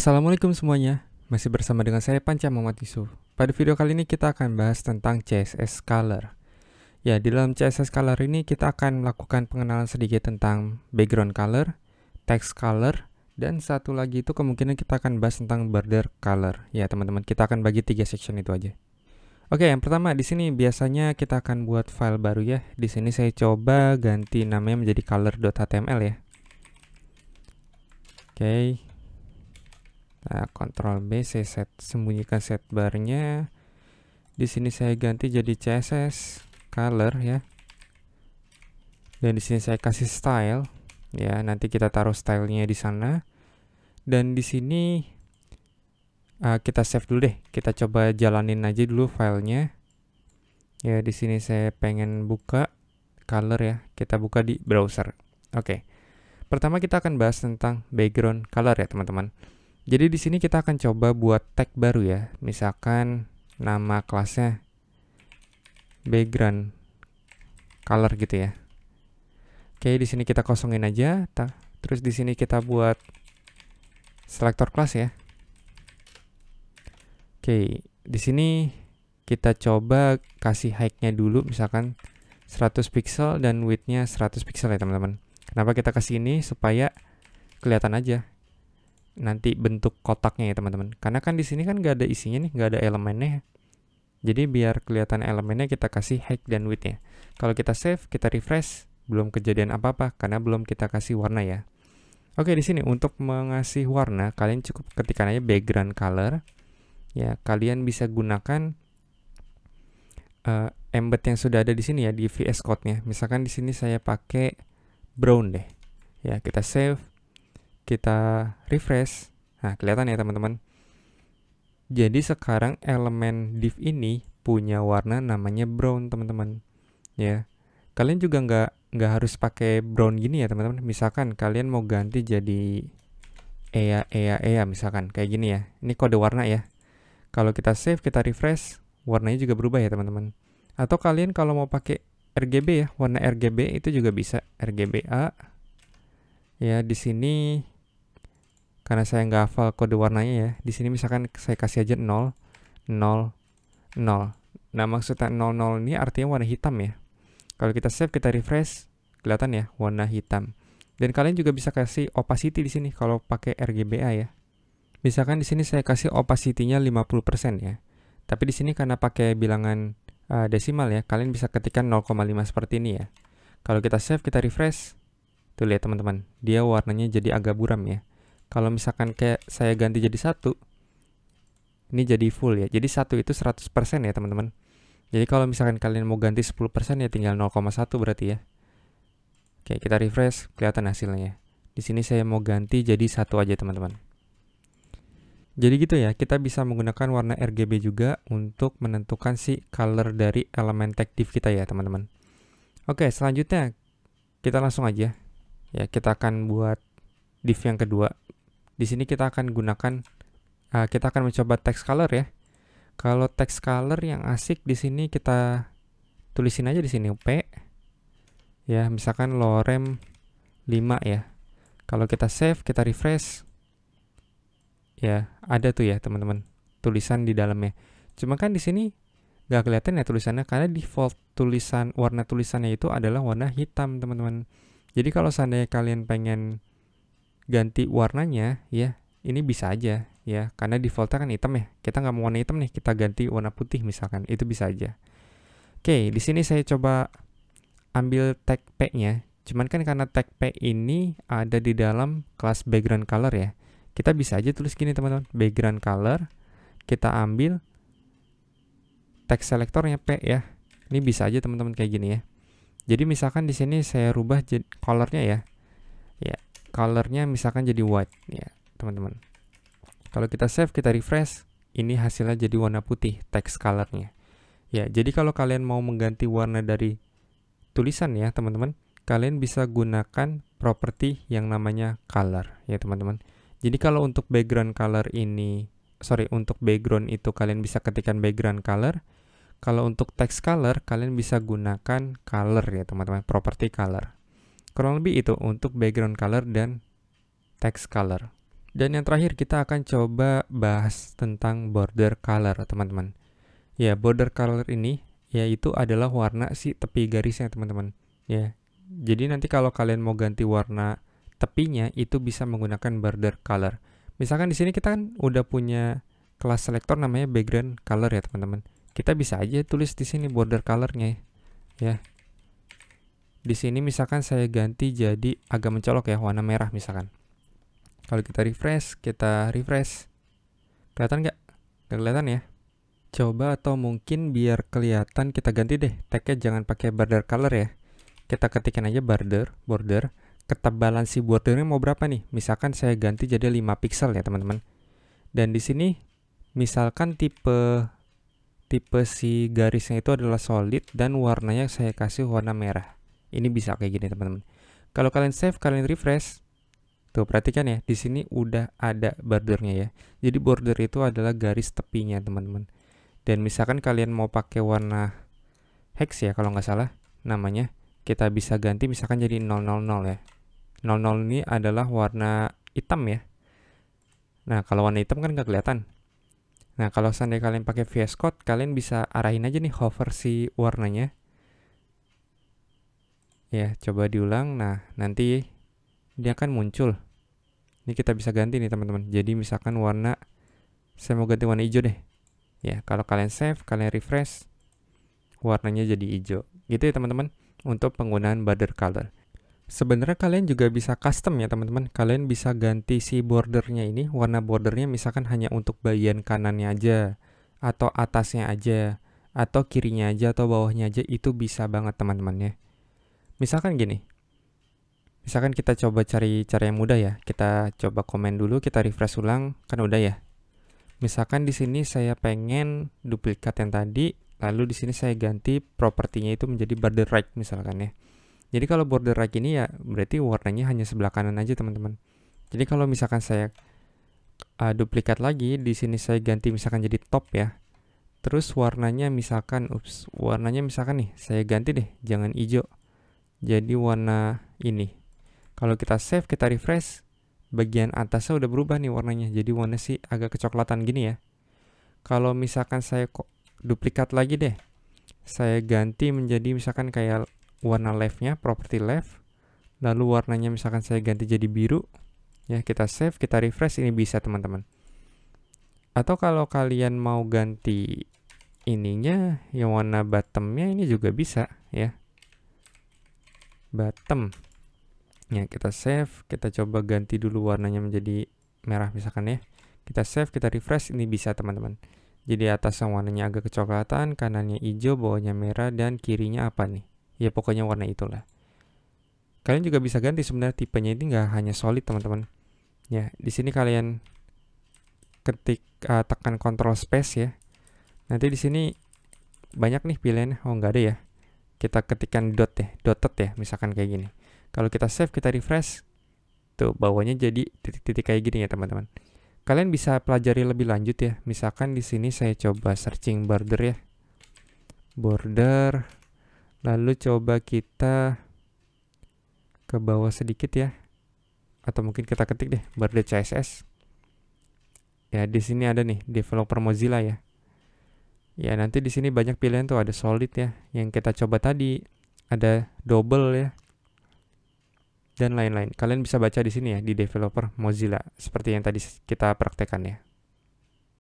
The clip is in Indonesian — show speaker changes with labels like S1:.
S1: Assalamualaikum semuanya, masih bersama dengan saya Panca Muhammad Yusuf. Pada video kali ini kita akan bahas tentang CSS Color. Ya, di dalam CSS Color ini kita akan melakukan pengenalan sedikit tentang background color, text color, dan satu lagi itu kemungkinan kita akan bahas tentang border color. Ya teman-teman, kita akan bagi 3 section itu aja. Oke, yang pertama di sini biasanya kita akan buat file baru ya. Di sini saya coba ganti namanya menjadi color.html ya. Oke. Nah, Ctrl B, saya sembunyikan set barnya. Di sini saya ganti jadi CSS color ya. Dan di sini saya kasih style ya. Nanti kita taruh stylenya di sana. Dan di sini kita save dulu deh. Kita coba jalanin aja dulu filenya. Ya, di sini saya pengen buka color ya. Kita buka di browser. Oke. Pertama kita akan bahas tentang background color ya, teman-teman. Jadi di sini kita akan coba buat tag baru ya. Misalkan nama kelasnya background color gitu ya. Oke, di sini kita kosongin aja. Terus di sini kita buat selector class ya. Oke, di sini kita coba kasih height-nya dulu, misalkan 100 pixel dan width-nya 100 pixel ya teman-teman. Kenapa kita kasih ini? Supaya kelihatan aja nanti bentuk kotaknya ya teman-teman. Karena kan di sini kan nggak ada isinya nih, nggak ada elemennya. Jadi biar kelihatan elemennya kita kasih height dan width ya. Kalau kita save, kita refresh, belum kejadian apa-apa karena belum kita kasih warna ya. Oke, di sini untuk mengasih warna kalian cukup ketikkan aja background color. Ya, kalian bisa gunakan embed yang sudah ada di sini ya di VS Code-nya. Misalkan di sini saya pakai brown deh. Ya, kita save. Kita refresh. Nah, kelihatan ya teman-teman. Jadi sekarang elemen div ini punya warna namanya brown teman-teman. Ya, kalian juga nggak harus pakai brown gini ya teman-teman. Misalkan kalian mau ganti jadi EA misalkan kayak gini ya. Ini kode warna ya. Kalau kita save, kita refresh, warnanya juga berubah ya teman-teman. Atau kalian kalau mau pakai RGB ya, warna RGB itu juga bisa RGBA. Ya, di sini karena saya nggak hafal kode warnanya ya. Di sini misalkan saya kasih aja 0, 0, 0. Nah, maksudnya 00 ini artinya warna hitam ya. Kalau kita save, kita refresh, kelihatan ya warna hitam. Dan kalian juga bisa kasih opacity di sini kalau pakai RGBA ya. Misalkan di sini saya kasih opacity-nya 50% ya. Tapi di sini karena pakai bilangan desimal ya, kalian bisa ketikkan 0,5 seperti ini ya. Kalau kita save, kita refresh. Tuh lihat teman-teman, dia warnanya jadi agak buram ya. Kalau misalkan kayak saya ganti jadi 1, ini jadi full ya. Jadi 1 itu 100% ya teman-teman. Jadi kalau misalkan kalian mau ganti 10% ya tinggal 0,1 berarti ya. Oke, kita refresh, kelihatan hasilnya. Di sini saya mau ganti jadi 1 aja teman-teman. Jadi gitu ya, kita bisa menggunakan warna RGB juga untuk menentukan si color dari elemen tag div kita ya teman-teman. Oke, selanjutnya kita langsung aja. Ya, kita akan buat div yang kedua. Di sini kita akan gunakan, kita akan mencoba text color ya. Kalau text color yang asik di sini kita tulisin aja di sini P. Ya, misalkan lorem 5 ya. Kalau kita save, kita refresh. Ya, ada tuh ya teman-teman tulisan di dalamnya. Cuma kan di sini nggak kelihatan ya tulisannya karena default tulisan warna tulisannya itu adalah warna hitam teman-teman. Jadi kalau seandainya kalian pengen ganti warnanya ya, ini bisa aja ya, karena defaultnya kan hitam ya. Kita nggak mau warna hitam nih, kita ganti warna putih misalkan, itu bisa aja. Oke, di sini saya coba ambil tag P-nya. Cuman kan karena tag P ini ada di dalam kelas background color ya. Kita bisa aja tulis gini teman-teman, background color. Kita ambil tag selectornya P ya. Ini bisa aja teman-teman kayak gini ya. Jadi misalkan di sini saya rubah colornya ya. Ya, colornya misalkan jadi white ya teman-teman. Kalau kita save, kita refresh, ini hasilnya jadi warna putih text colornya. Ya, jadi kalau kalian mau mengganti warna dari tulisan ya teman-teman, kalian bisa gunakan properti yang namanya color ya teman-teman. Jadi kalau untuk background color ini, untuk background itu kalian bisa ketikkan background color. Kalau untuk text color, kalian bisa gunakan color ya teman-teman, properti color. Kurang lebih itu untuk background color dan text color. Dan yang terakhir kita akan coba bahas tentang border color, teman-teman. Ya, border color ini yaitu adalah warna si tepi garisnya, teman-teman. Ya. Jadi nanti kalau kalian mau ganti warna tepinya itu bisa menggunakan border color. Misalkan di sini kita kan udah punya kelas selektor namanya background color ya, teman-teman. Kita bisa aja tulis di sini border colornya ya. Di sini misalkan saya ganti jadi agak mencolok ya, warna merah misalkan. Kalau kita refresh, kelihatan nggak? Nggak kelihatan ya? Coba atau mungkin biar kelihatan kita ganti deh, tagnya jangan pakai border color ya. Kita ketikkan aja border. Ketebalan si bordernya mau berapa nih? Misalkan saya ganti jadi 5 pixel ya teman-teman. Dan di sini misalkan tipe si garisnya itu adalah solid dan warnanya saya kasih warna merah. Ini bisa kayak gini teman-teman. Kalau kalian save, kalian refresh. Tuh, perhatikan ya, di sini udah ada bordernya ya. Jadi border itu adalah garis tepinya, teman-teman. Dan misalkan kalian mau pakai warna hex ya, kalau nggak salah namanya, kita bisa ganti misalkan jadi 000 ya. 00 ini adalah warna hitam ya. Nah, kalau warna hitam kan nggak kelihatan. Nah, kalau seandainya kalian pakai VS Code, kalian bisa arahin aja nih hover si warnanya. Ya, coba diulang. Nah, nanti dia akan muncul. Ini kita bisa ganti nih teman-teman. Jadi misalkan warna, saya mau ganti warna hijau deh. Ya, kalau kalian save, kalian refresh, warnanya jadi hijau. Gitu ya teman-teman, untuk penggunaan border color. Sebenarnya kalian juga bisa custom ya teman-teman. Kalian bisa ganti si bordernya ini, warna bordernya misalkan hanya untuk bagian kanannya aja, atau atasnya aja, atau kirinya aja, atau bawahnya aja. Itu bisa banget teman-teman ya. Misalkan gini. Misalkan kita coba cari cara yang mudah ya. Kita coba komen dulu, kita refresh ulang, kan udah ya. Misalkan di sini saya pengen duplikat yang tadi, lalu di sini saya ganti propertinya itu menjadi border right misalkan ya. Jadi kalau border right ini ya berarti warnanya hanya sebelah kanan aja teman-teman. Jadi kalau misalkan saya duplikat lagi, di sini saya ganti misalkan jadi top ya. Terus warnanya misalkan, warnanya misalkan nih, saya ganti deh, jangan hijau. Jadi warna ini. Kalau kita save, kita refresh, bagian atasnya udah berubah nih warnanya. Jadi warna sih agak kecoklatan gini ya. Kalau misalkan saya duplikat lagi deh, saya ganti menjadi misalkan kayak warna leftnya, property left. Lalu warnanya misalkan saya ganti jadi biru. Ya, kita save, kita refresh, ini bisa teman-teman. Atau kalau kalian mau ganti ininya, yang warna bottomnya ini juga bisa ya. Bottom. Ya, kita save, kita coba ganti dulu warnanya menjadi merah misalkan ya. Kita save, kita refresh, ini bisa teman-teman. Jadi atasnya warnanya agak kecoklatan, kanannya hijau, bawahnya merah, dan kirinya apa nih? Ya pokoknya warna itulah. Kalian juga bisa ganti sebenarnya tipenya ini nggak hanya solid teman-teman. Ya, di sini kalian ketik tekan Ctrl Space ya. Nanti di sini banyak nih pilihannya. Oh nggak ada ya. Kita ketikkan dotted ya, misalkan kayak gini. Kalau kita save, kita refresh, tuh bawahnya jadi titik-titik kayak gini ya teman-teman. Kalian bisa pelajari lebih lanjut ya. Misalkan di sini saya coba searching border ya. Border. Lalu coba kita ke bawah sedikit ya. Atau mungkin kita ketik deh border CSS. Ya, di sini ada nih developer Mozilla ya. Ya, nanti di sini banyak pilihan tuh, ada solid ya. Yang kita coba tadi, ada double ya. Dan lain-lain. Kalian bisa baca di sini ya, di developer Mozilla seperti yang tadi kita praktekkan ya.